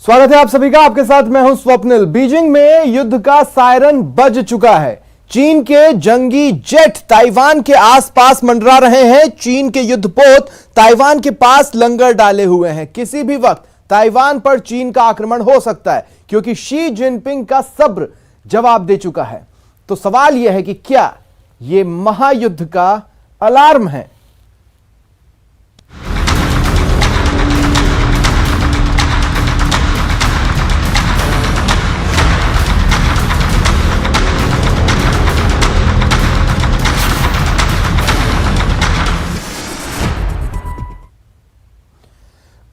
स्वागत है आप सभी का। आपके साथ मैं हूं स्वप्निल। बीजिंग में युद्ध का सायरन बज चुका है। चीन के जंगी जेट ताइवान के आसपास मंडरा रहे हैं। चीन के युद्धपोत ताइवान के पास लंगर डाले हुए हैं। किसी भी वक्त ताइवान पर चीन का आक्रमण हो सकता है, क्योंकि शी जिनपिंग का सब्र जवाब दे चुका है। तो सवाल यह है कि क्या यह महायुद्ध का अलार्म है?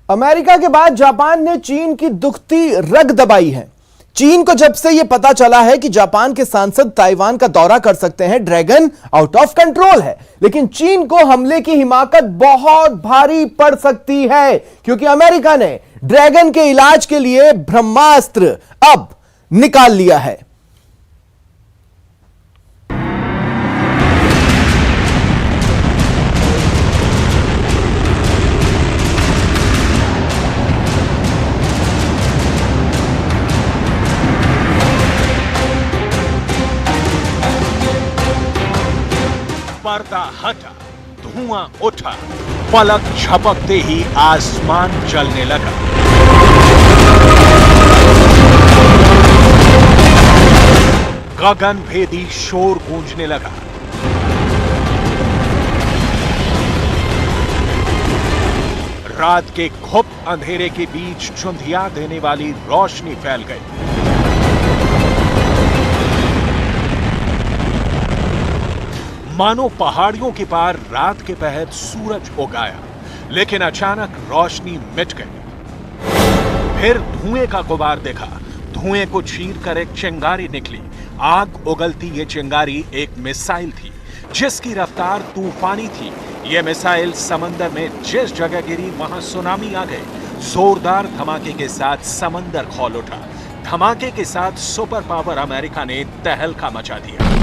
अमेरिका के बाद जापान ने चीन की दुखती रग दबाई है। चीन को जब से यह पता चला है कि जापान के सांसद ताइवान का दौरा कर सकते हैं, ड्रैगन आउट ऑफ कंट्रोल है। लेकिन चीन को हमले की हिमाकत बहुत भारी पड़ सकती है, क्योंकि अमेरिका ने ड्रैगन के इलाज के लिए ब्रह्मास्त्र अब निकाल लिया है। पर्दा हटा, धुआं उठा, पलक झपकते ही आसमान जलने लगा। गगन भेदी शोर गूंजने लगा। रात के घुप अंधेरे के बीच चुंधिया देने वाली रोशनी फैल गई। मानो पहाड़ियों के पार रात के पहर सूरज उगाया, लेकिन अचानक रोशनी मिट गई। फिर धुएं का गुबार देखा। धुएं को चीर कर एक चिंगारी निकली। आग उगलती ये चिंगारी एक मिसाइल थी, जिसकी रफ्तार तूफानी थी। ये मिसाइल समंदर में जिस जगह गिरी वहां सुनामी आ गई। जोरदार धमाके के साथ समंदर खौल उठा। धमाके के साथ सुपर पावर अमेरिका ने तहलका मचा दिया।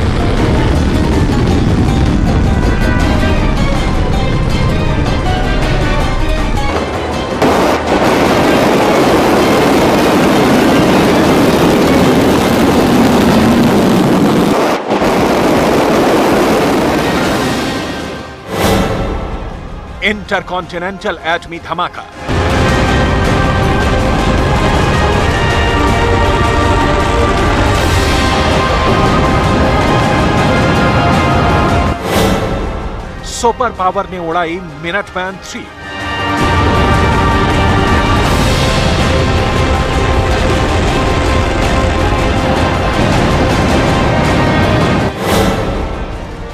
इंटरकॉन्टिनेंटल एटमी धमाका। सुपर पावर ने उड़ाई मिनटमैन 3।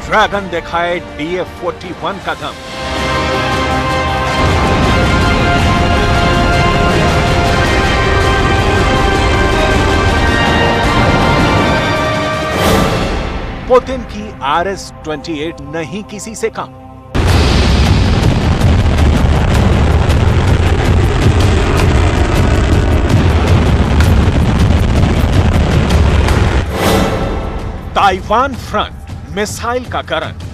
ड्रैगन दिखाए DF-41 का दम। पुतिन की RS-28 नहीं किसी से कम। ताइवान फ्रंट मिसाइल का करंट।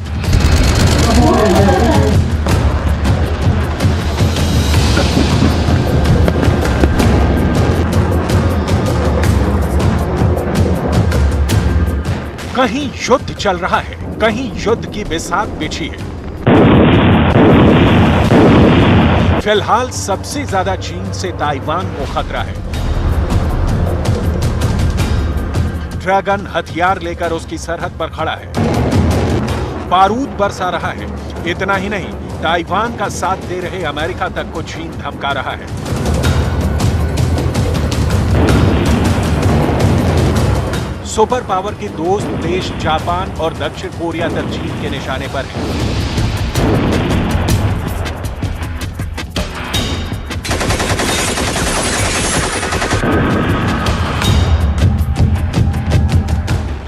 कहीं युद्ध चल रहा है, कहीं युद्ध की बिसात बिछी है। फिलहाल सबसे ज्यादा चीन से ताइवान को खतरा है। ड्रैगन हथियार लेकर उसकी सरहद पर खड़ा है। बारूद बरसा रहा है। इतना ही नहीं, ताइवान का साथ दे रहे अमेरिका तक को चीन धमका रहा है। सुपर पावर के दोस्त देश जापान और दक्षिण कोरिया तक चीन के निशाने पर हैं।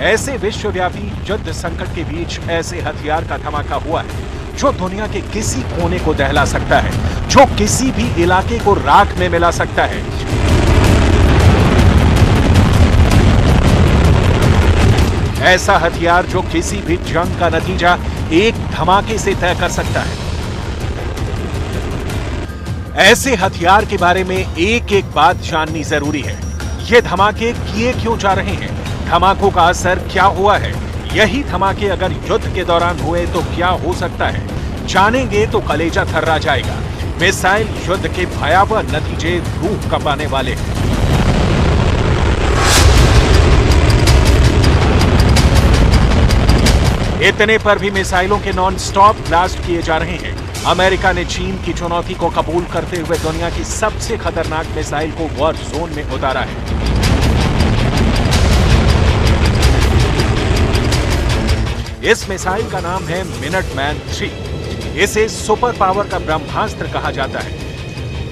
ऐसे विश्वव्यापी युद्ध संकट के बीच ऐसे हथियार का धमाका हुआ है जो दुनिया के किसी कोने को दहला सकता है, जो किसी भी इलाके को राख में मिला सकता है। ऐसा हथियार जो किसी भी जंग का नतीजा एक धमाके से तय कर सकता है। ऐसे हथियार के बारे में एक एक बात जाननी जरूरी है। ये धमाके किए क्यों जा रहे हैं, धमाकों का असर क्या हुआ है, यही धमाके अगर युद्ध के दौरान हुए तो क्या हो सकता है, जानेंगे तो कलेजा थर्रा जाएगा। मिसाइल युद्ध के भयावह नतीजे रूह कंपाने वाले हैं। इतने पर भी मिसाइलों के नॉन स्टॉप ब्लास्ट किए जा रहे हैं। अमेरिका ने चीन की चुनौती को कबूल करते हुए दुनिया की सबसे खतरनाक मिसाइल को वॉर जोन में उतारा है। इस मिसाइल का नाम है मिनटमैन 3। इसे सुपर पावर का ब्रह्मास्त्र कहा जाता है।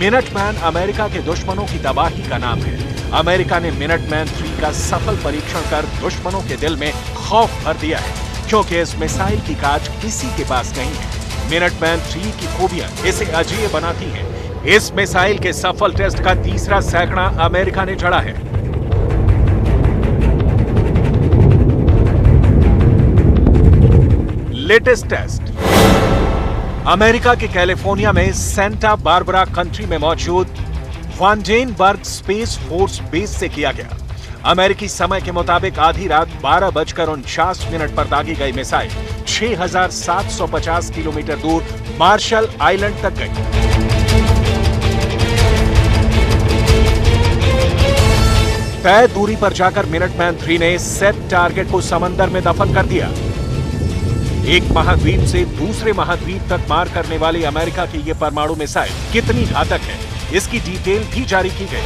मिनटमैन अमेरिका के दुश्मनों की तबाही का नाम है। अमेरिका ने मिनटमैन 3 का सफल परीक्षण कर दुश्मनों के दिल में खौफ भर दिया है, क्योंकि इस मिसाइल की काज किसी के पास नहीं है। मिनटमैन 3 की खूबियां इसे अजीब बनाती हैं। इस मिसाइल के सफल टेस्ट का तीसरा सैकड़ा अमेरिका ने जड़ा है। लेटेस्ट टेस्ट अमेरिका के कैलिफोर्निया में सेंटा बारबरा कंट्री में मौजूद वांडेनबर्ग स्पेस फोर्स बेस से किया गया। अमेरिकी समय के मुताबिक आधी रात 12:49 पर दागी गई मिसाइल 6,750 किलोमीटर दूर मार्शल आइलैंड तक गई। तय दूरी पर जाकर मिनटमैन 3 ने सेट टारगेट को समंदर में दफन कर दिया। एक महाद्वीप से दूसरे महाद्वीप तक मार करने वाली अमेरिका की यह परमाणु मिसाइल कितनी घातक है, इसकी डिटेल भी जारी की गई।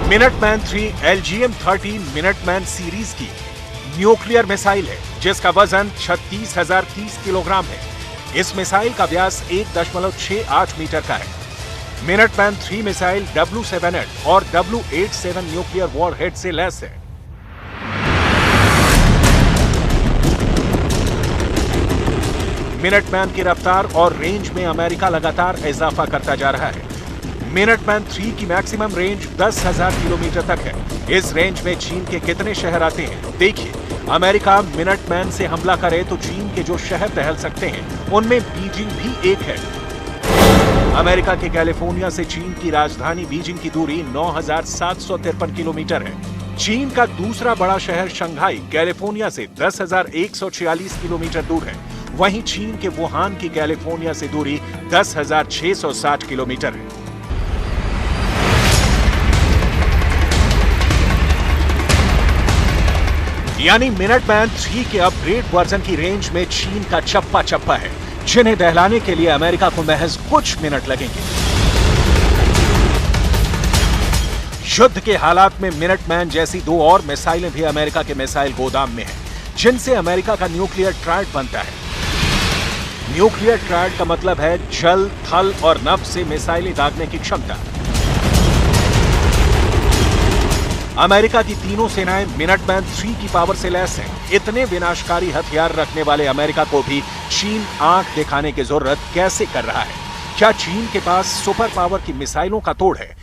मिनटमैन 3 LGM-30 मिनटमैन सीरीज की न्यूक्लियर मिसाइल है, जिसका वजन 36,030 किलोग्राम है। इस मिसाइल का व्यास 1.68 मीटर का है। मिनटमैन 3 मिसाइल W7 और W87 न्यूक्लियर वॉरहेड से लैस है। मिनटमैन की रफ्तार और रेंज में अमेरिका लगातार इजाफा करता जा रहा है। मिनटमैन 3 की मैक्सिमम रेंज 10,000 किलोमीटर तक है। इस रेंज में चीन के कितने शहर आते हैं देखिए। अमेरिका मिनटमैन से हमला करे तो चीन के जो शहर टहल सकते हैं उनमें बीजिंग भी एक है। अमेरिका के कैलिफोर्निया से चीन की राजधानी बीजिंग की दूरी 9,753 किलोमीटर है। चीन का दूसरा बड़ा शहर शंघाई कैलिफोर्निया से 10,146 किलोमीटर दूर है। वहीं चीन के वुहान की कैलिफोर्निया से दूरी 10,660 किलोमीटर है। यानी मिनटमैन 3 के अपग्रेड वर्जन की रेंज में चीन का चप्पा चप्पा है, जिन्हें दहलाने के लिए अमेरिका को महज कुछ मिनट लगेंगे। युद्ध के हालात में मिनटमैन जैसी दो और मिसाइलें भी अमेरिका के मिसाइल गोदाम में हैं, जिनसे अमेरिका का न्यूक्लियर ट्रायड बनता है। न्यूक्लियर ट्रायड का मतलब है जल, थल और नभ से मिसाइलें दागने की क्षमता। अमेरिका की तीनों सेनाएं मिनटमैन 3 की पावर से लैस हैं। इतने विनाशकारी हथियार रखने वाले अमेरिका को भी चीन आंख दिखाने की जरूरत कैसे कर रहा है? क्या चीन के पास सुपर पावर की मिसाइलों का तोड़ है?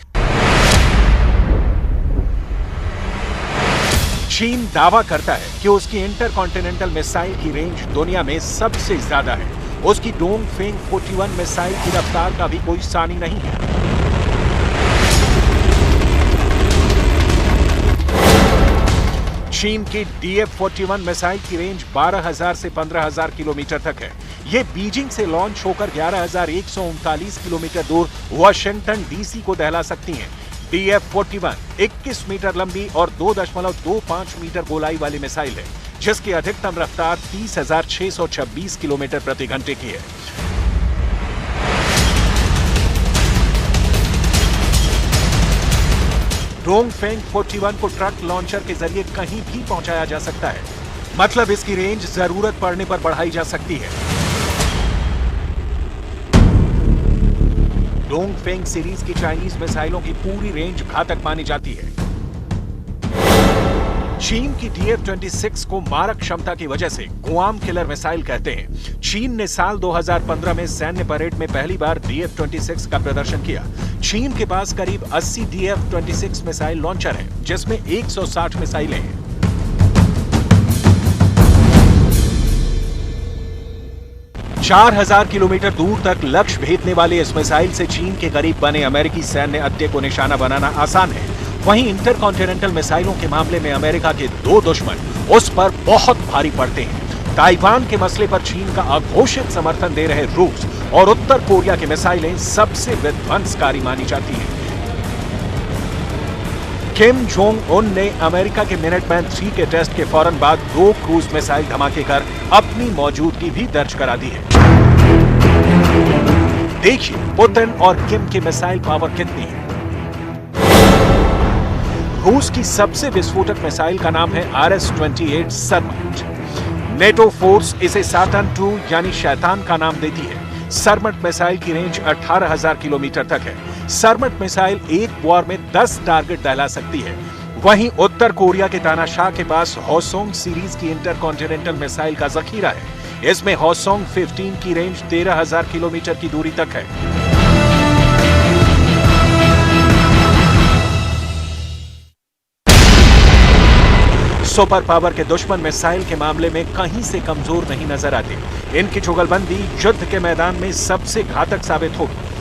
चीन दावा करता है कि उसकी इंटरकॉन्टिनेंटल मिसाइल की रेंज दुनिया में सबसे ज्यादा है। उसकी डोंगफेंग 41 मिसाइल की रफ्तार का भी कोई सानी नहीं है। चीन की DF-41 मिसाइल की रेंज 12,000 से 15,000 किलोमीटर तक है। ये बीजिंग से लॉन्च होकर 11,139 किलोमीटर दूर वाशिंगटन DC को दहला सकती हैं। DF-41 21 मीटर लंबी और 2.25 मीटर गोलाई वाली मिसाइल है, जिसकी अधिकतम रफ्तार 30,626 किलोमीटर प्रति घंटे की है। डोंगफेंग 41 को ट्रक लॉन्चर के जरिए कहीं भी पहुंचाया जा सकता है, मतलब इसकी रेंज जरूरत पड़ने पर बढ़ाई जा सकती है। डोंगफेंग सीरीज की चाइनीज मिसाइलों की पूरी रेंज घातक मानी जाती है। चीन की DF-26 को मारक क्षमता की वजह से गुआम किलर मिसाइल कहते हैं। चीन ने साल 2015 में सैन्य परेड में पहली बार DF-26 का प्रदर्शन किया। चीन के पास करीब 80 DF-26 मिसाइल लॉन्चर हैं, जिसमें 160 मिसाइलें हैं। 4000 किलोमीटर दूर तक लक्ष्य भेदने वाले इस मिसाइल से चीन के करीब बने अमेरिकी सैन्य अड्डे को निशाना बनाना आसान है। वहीं इंटरकॉन्टिनेंटल मिसाइलों के मामले में अमेरिका के दो दुश्मन उस पर बहुत भारी पड़ते हैं। ताइवान के मसले पर चीन का अघोषित समर्थन दे रहे रूस और उत्तर कोरिया की मिसाइलें सबसे विध्वंसकारी मानी जाती हैं। किम जोंग उन ने अमेरिका के मिनटमैन 3 के टेस्ट के फौरन बाद 2 क्रूज मिसाइल धमाके कर अपनी मौजूदगी भी दर्ज करा दी है। देखिए पुतिन और किम की मिसाइल पावर कितनी है। रूस की सबसे विस्फोटक मिसाइल का नाम है RS-28 सरमट। नेटो फोर्स इसे साटन 2 यानी शैतान का नाम देती है। सरमट मिसाइल की रेंज 18,000 किलोमीटर तक है। सरमट मिसाइल एक वार में 10 टारगेट दहला सकती है। वहीं उत्तर कोरिया के तानाशाह के पास हॉसोंग सीरीज की इंटरकॉन्टिनेंटल मिसाइल का जखीरा है। इसमें हॉसोंग 15 की रेंज 13,000 किलोमीटर की दूरी तक है। सुपर पावर के दुश्मन मिसाइल के मामले में कहीं से कमजोर नहीं नजर आते। इनकी जुगलबंदी युद्ध के मैदान में सबसे घातक साबित होगी।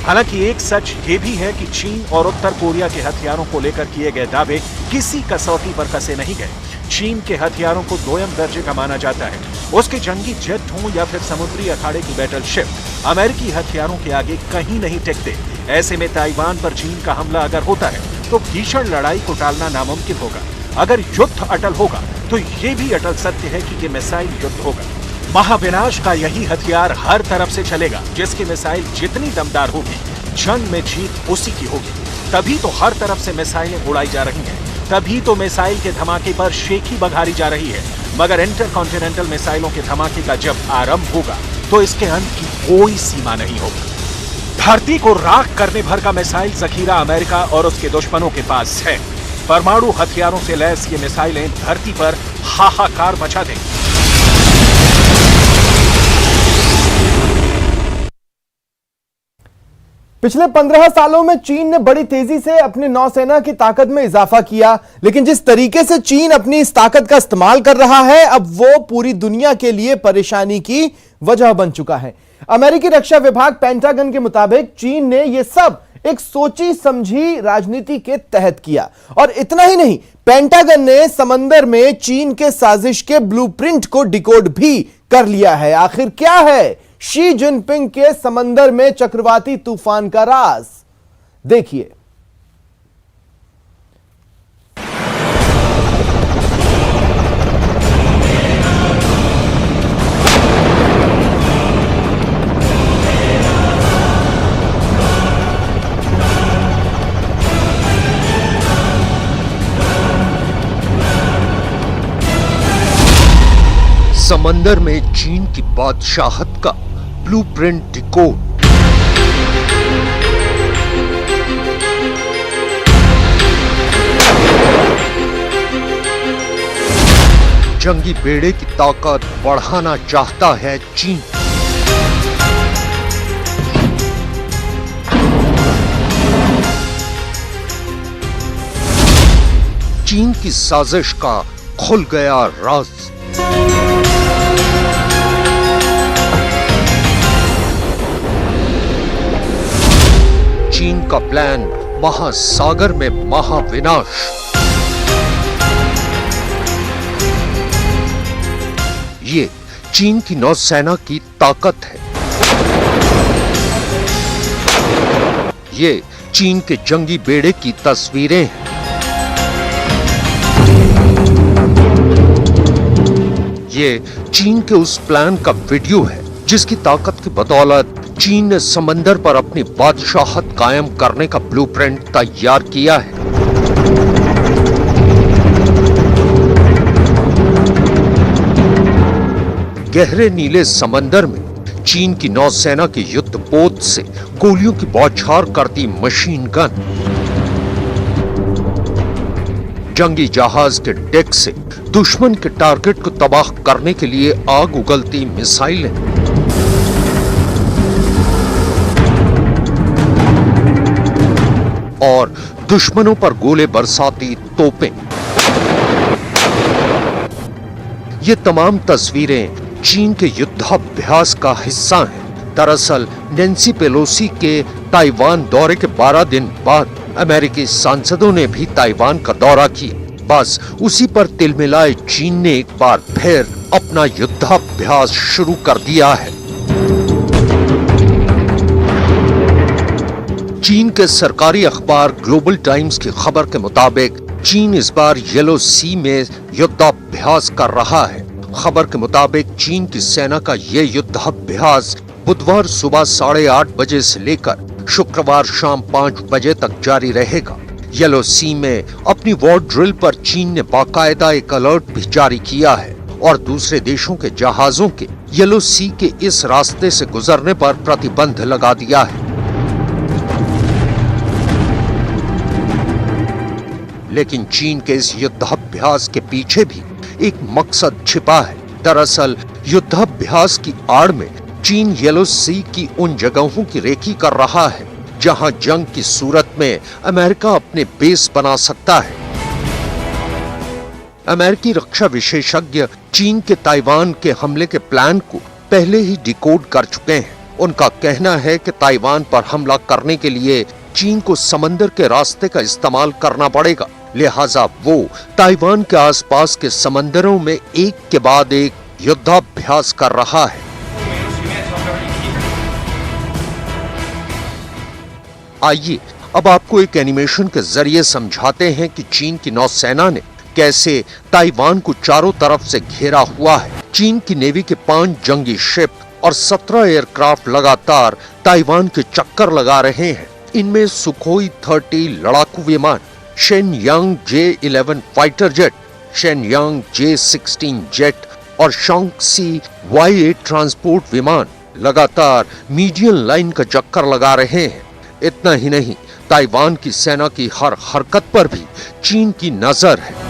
हालांकि एक सच ये भी है कि चीन और उत्तर कोरिया के हथियारों को लेकर किए गए दावे किसी कसौटी पर कसे नहीं गए। चीन के हथियारों को दोयम दर्जे का माना जाता है। उसके जंगी जेट हों या फिर समुद्री अखाड़े की बैटलशिप, अमेरिकी हथियारों के आगे कहीं नहीं टिकते। ऐसे में ताइवान पर चीन का हमला अगर होता है तो भीषण लड़ाई को टालना नामुमकिन होगा। अगर युद्ध अटल होगा तो ये भी अटल सत्य है कि ये मिसाइल युद्ध होगा। महाविनाश का यही हथियार हर तरफ से चलेगा। जिसकी मिसाइल जितनी दमदार होगी, जंग में जीत उसी की होगी। तभी तो हर तरफ से मिसाइलें उड़ाई जा रही हैं। तभी तो मिसाइल के धमाके पर शेखी बघारी जा रही है। मगर इंटरकॉन्टिनेंटल मिसाइलों के धमाके का जब आरंभ होगा तो इसके अंत की कोई सीमा नहीं होगी। धरती को राख करने भर का मिसाइल जखीरा अमेरिका और उसके दुश्मनों के पास है। परमाणु हथियारों से लैस ये मिसाइलें धरती पर हाहाकार मचा देंगी। पिछले 15 सालों में चीन ने बड़ी तेजी से अपनी नौसेना की ताकत में इजाफा किया, लेकिन जिस तरीके से चीन अपनी इस ताकत का इस्तेमाल कर रहा है, अब वो पूरी दुनिया के लिए परेशानी की वजह बन चुका है। अमेरिकी रक्षा विभाग पेंटागन के मुताबिक चीन ने यह सब एक सोची समझी राजनीति के तहत किया। और इतना ही नहीं, पेंटागन ने समंदर में चीन के साजिश के ब्लूप्रिंट को डिकोड भी कर लिया है। आखिर क्या है शी जिनपिंग के समंदर में चक्रवाती तूफान का राज? देखिए। समंदर में चीन की बादशाहत का ब्लूप्रिंट डिकोड। जंगी बेड़े की ताकत बढ़ाना चाहता है चीन। चीन की साजिश का खुल गया राज। चीन का प्लान महासागर में महाविनाश। ये चीन की नौसेना की ताकत है। ये चीन के जंगी बेड़े की तस्वीरें हैं। ये चीन के उस प्लान का वीडियो है जिसकी ताकत की बदौलत चीन ने समंदर पर अपनी बादशाहत कायम करने का ब्लूप्रिंट तैयार किया है। गहरे नीले समंदर में चीन की नौसेना की युद्धपोत से गोलियों की बौछार करती मशीन गन, जंगी जहाज के डेक से दुश्मन के टारगेट को तबाह करने के लिए आग उगलती मिसाइलें, और दुश्मनों पर गोले बरसाती तोपें। ये तमाम तस्वीरें चीन के युद्धाभ्यास का हिस्सा हैं। दरअसल नैन्सी पेलोसी के ताइवान दौरे के 12 दिन बाद अमेरिकी सांसदों ने भी ताइवान का दौरा किया। बस उसी पर तिलमिलाए चीन ने एक बार फिर अपना युद्धाभ्यास शुरू कर दिया है। चीन के सरकारी अखबार ग्लोबल टाइम्स की खबर के मुताबिक चीन इस बार येलो सी में युद्धाभ्यास कर रहा है। खबर के मुताबिक चीन की सेना का ये युद्धाभ्यास बुधवार सुबह 8:30 बजे से लेकर शुक्रवार शाम 5 बजे तक जारी रहेगा। येलो सी में अपनी वॉर ड्रिल पर चीन ने बाकायदा एक अलर्ट भी जारी किया है और दूसरे देशों के जहाजों के येलो सी के इस रास्ते से गुजरने पर प्रतिबंध लगा दिया है। लेकिन चीन के इस युद्धाभ्यास के पीछे भी एक मकसद छिपा है। दरअसल युद्धाभ्यास की आड़ में चीन येलो सी की उन जगहों की रेकी कर रहा है जहां जंग की सूरत में अमेरिका अपने बेस बना सकता है। अमेरिकी रक्षा विशेषज्ञ चीन के ताइवान के हमले के प्लान को पहले ही डिकोड कर चुके हैं। उनका कहना है कि ताइवान पर हमला करने के लिए चीन को समंदर के रास्ते का इस्तेमाल करना पड़ेगा, लिहाजा वो ताइवान के आसपास के समंदरों में एक के बाद एक युद्धाभ्यास कर रहा है। आइए अब आपको एक एनिमेशन के जरिए समझाते हैं कि चीन की नौसेना ने कैसे ताइवान को चारों तरफ से घेरा हुआ है। चीन की नेवी के 5 जंगी शिप और 17 एयरक्राफ्ट लगातार ताइवान के चक्कर लगा रहे हैं। इनमें सुखोई 30 लड़ाकू विमान, Shenyang J-11 fighter jet, Shenyang J-16 jet और शांक्सी Y-8 ट्रांसपोर्ट विमान लगातार मीडियन लाइन का चक्कर लगा रहे हैं। इतना ही नहीं, ताइवान की सेना की हर हरकत पर भी चीन की नजर है।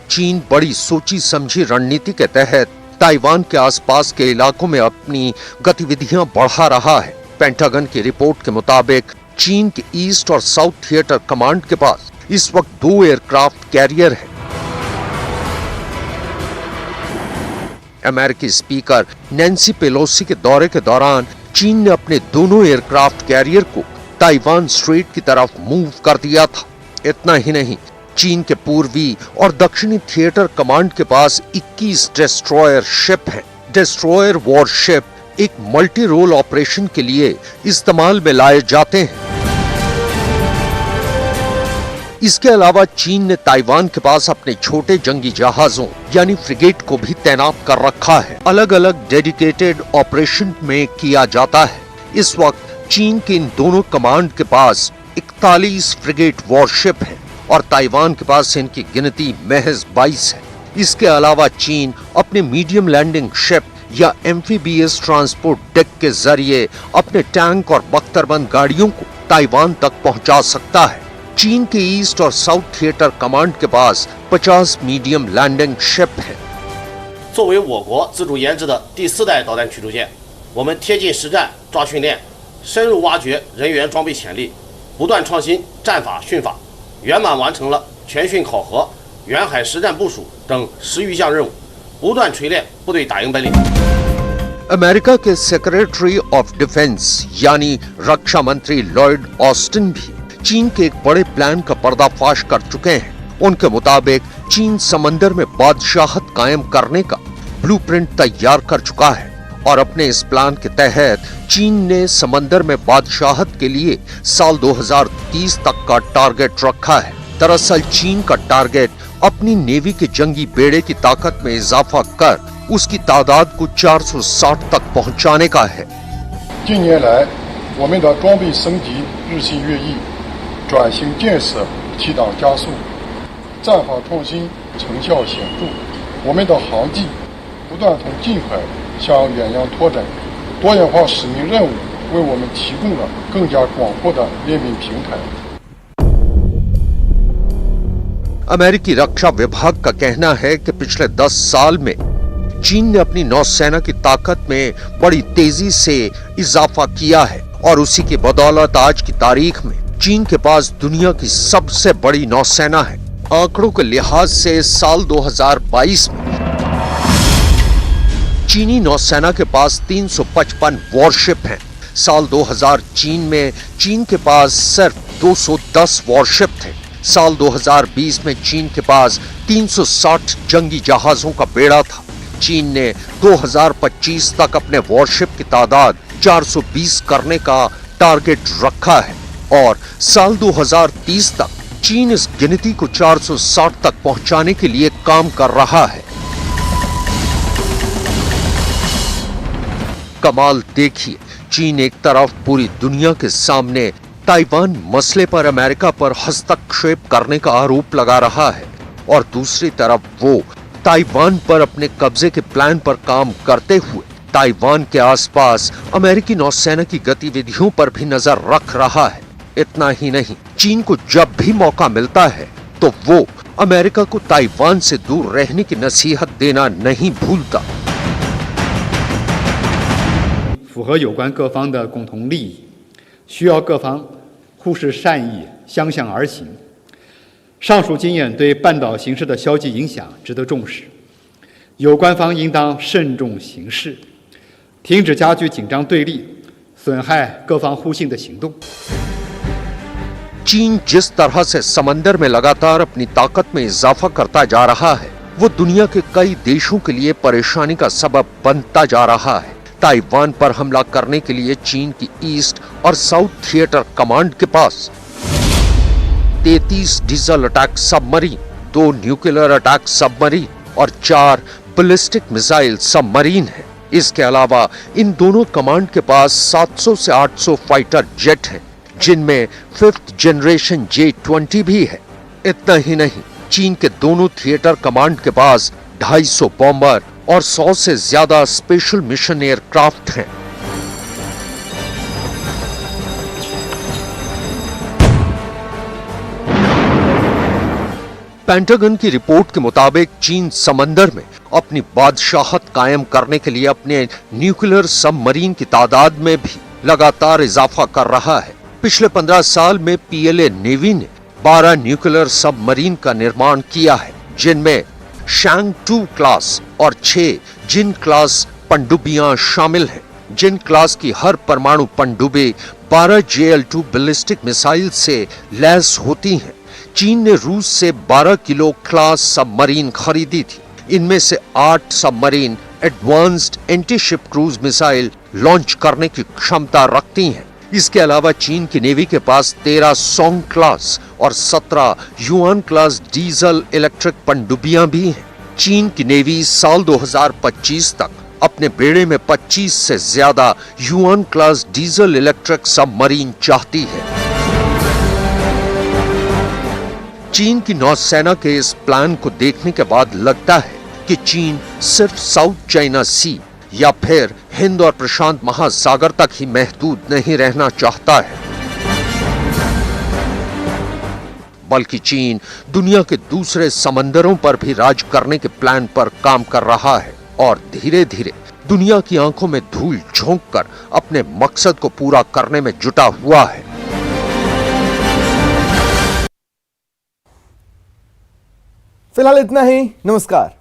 चीन बड़ी सोची समझी रणनीति के तहत ताइवान के आसपास के इलाकों में अपनी गतिविधियां बढ़ा रहा है। पेंटागन की रिपोर्ट के मुताबिक चीन के ईस्ट और साउथ थिएटर कमांड के पास इस वक्त 2 एयरक्राफ्ट कैरियर है। अमेरिकी स्पीकर नैन्सी पेलोसी के दौरे के दौरान चीन ने अपने दोनों एयरक्राफ्ट कैरियर को ताइवान स्ट्रेट की तरफ मूव कर दिया था। इतना ही नहीं, चीन के पूर्वी और दक्षिणी थिएटर कमांड के पास 21 डिस्ट्रॉयर शिप हैं। डिस्ट्रॉयर वॉरशिप एक मल्टी रोल ऑपरेशन के लिए इस्तेमाल में लाए जाते हैं। इसके अलावा चीन ने ताइवान के पास अपने छोटे जंगी जहाजों यानी फ्रिगेट को भी तैनात कर रखा है। अलग अलग डेडिकेटेड ऑपरेशन में किया जाता है। इस वक्त चीन के इन दोनों कमांड के पास 41 फ्रिगेट वॉरशिप है और ताइवान के पास इनकी गिनती महज 22 है। इसके अलावा चीन अपने मीडियम लैंडिंग शिप या एम्फीबियस ट्रांसपोर्ट डेक के जरिए अपने टैंक और बख्तरबंद गाड़ियों को ताइवान तक पहुंचा सकता है। चीन के ईस्ट और साउथ थिएटर कमांड के पास 50 मीडियम लैंडिंग शिप है। 作为我国自主研制的第4代导弹驱逐舰，我们贴近实战抓训练，深入挖掘人员装备潜力，不断创新战法训法，圆满完成了全训考核、远海实战部署等10余项任务，不断锤炼部队打赢本领。 अमेरिका के सेक्रेटरी ऑफ डिफेंस यानी रक्षा मंत्री लॉयड ऑस्टिन भी चीन के एक बड़े प्लान का पर्दाफाश कर चुके हैं। उनके मुताबिक चीन समंदर में बादशाहत कायम करने का ब्लूप्रिंट तैयार कर चुका है और अपने इस प्लान के तहत चीन ने समंदर में बादशाहत के लिए साल 2030 तक का टारगेट रखा है। दरअसल चीन का टारगेट अपनी नेवी के जंगी बेड़े की ताकत में इजाफा कर उसकी तादाद को 460 तक पहुंचाने का है। 近年来，我们的装备升级日新月异，转型建设提档加速，战法创新成效显著。我们的航技不断从近海向远洋拓展，多样化使命任务为我们提供了更加广阔的练兵平台。 अमेरिकी रक्षा विभाग का कहना है कि पिछले 10 साल में चीन ने अपनी नौसेना की ताकत में बड़ी तेजी से इजाफा किया है और उसी की बदौलत आज की तारीख में चीन के पास दुनिया की सबसे बड़ी नौसेना है। आंकड़ों के लिहाज से साल 2022 में चीनी नौसेना के पास 355 वॉरशिप हैं। साल 2000 चीन में चीन के पास सिर्फ 210 वॉरशिप थे। साल 2020 में चीन के पास 360 जंगी जहाजों का बेड़ा था। चीन ने 2025 तक अपने वॉरशिप की तादाद 420 करने का टारगेट रखा है और साल 2030 तक चीन इस गिनती को 460 तक पहुंचाने के लिए काम कर रहा है। कमाल देखिए, चीन एक तरफ पूरी दुनिया के सामने ताइवान मसले पर अमेरिका पर हस्तक्षेप करने का आरोप लगा रहा है और दूसरी तरफ वो ताइवान पर अपने कब्जे के प्लान पर काम करते हुए ताइवान के आसपास अमेरिकी नौसेना की गतिविधियों पर भी नजर रख रहा है। इतना ही नहीं, चीन को जब भी मौका मिलता है तो वो अमेरिका को ताइवान से दूर रहने की नसीहत देना नहीं भूलता। 符合有关各方的共同利益，需要各方互视善意，相向而行。上述经验对半岛形势的消极影响值得重视，有关方应当慎重行事，停止加剧紧张对立、损害各方互信的行动。 चीन जिस तरह से समंदर में लगातार अपनी ताकत में इजाफा करता जा रहा है, वो दुनिया के कई देशों के लिए परेशानी का सबब बनता जा रहा है। ताइवान पर हमला करने के लिए चीन की ईस्ट और साउथ थिएटर कमांड के पास 33 diesel attack submarine, 2 nuclear attack submarine और 4 बैलिस्टिक मिसाइल सबमरीन है। इसके अलावा इन दोनों कमांड के पास 700 से 800 फाइटर जेट हैं, जिनमें 5th जनरेशन J-20 भी है। इतना ही नहीं, चीन के दोनों थिएटर कमांड के पास 250 बॉम्बर और 100 से ज्यादा स्पेशल मिशन एयरक्राफ्ट हैं। पेंटागन की रिपोर्ट के मुताबिक चीन समंदर में अपनी बादशाहत कायम करने के लिए अपने न्यूक्लियर सबमरीन की तादाद में भी लगातार इजाफा कर रहा है। पिछले 15 साल में पीएलए नेवी ने 12 न्यूक्लियर सबमरीन का निर्माण किया है, जिनमें शैंग 2 क्लास और 6 जिन क्लास पनडुब्बियां शामिल हैं। जिन क्लास की हर परमाणु पनडुब्बी 12 JL-2 बैलिस्टिक मिसाइल से लैस होती हैं। चीन ने रूस से 12 किलो क्लास सबमरीन खरीदी थी। इनमें से 8 submarine advanced anti-ship cruise missile launch करने की क्षमता रखती हैं। इसके अलावा चीन की नेवी के पास 13 सोंग क्लास और 17 युआन क्लास डीजल इलेक्ट्रिक पनडुब्बियां भी हैं। चीन की नेवी साल 2025 तक अपने बेड़े में 25 से ज्यादा yuan class diesel electric submarine चाहती है। चीन की नौसेना के इस प्लान को देखने के बाद लगता है कि चीन सिर्फ साउथ चाइना सी या फिर हिंद और प्रशांत महासागर तक ही महदूद नहीं रहना चाहता है, बल्कि चीन दुनिया के दूसरे समंदरों पर भी राज करने के प्लान पर काम कर रहा है और धीरे धीरे दुनिया की आंखों में धूल झोंककर अपने मकसद को पूरा करने में जुटा हुआ है। फिलहाल इतना ही। नमस्कार।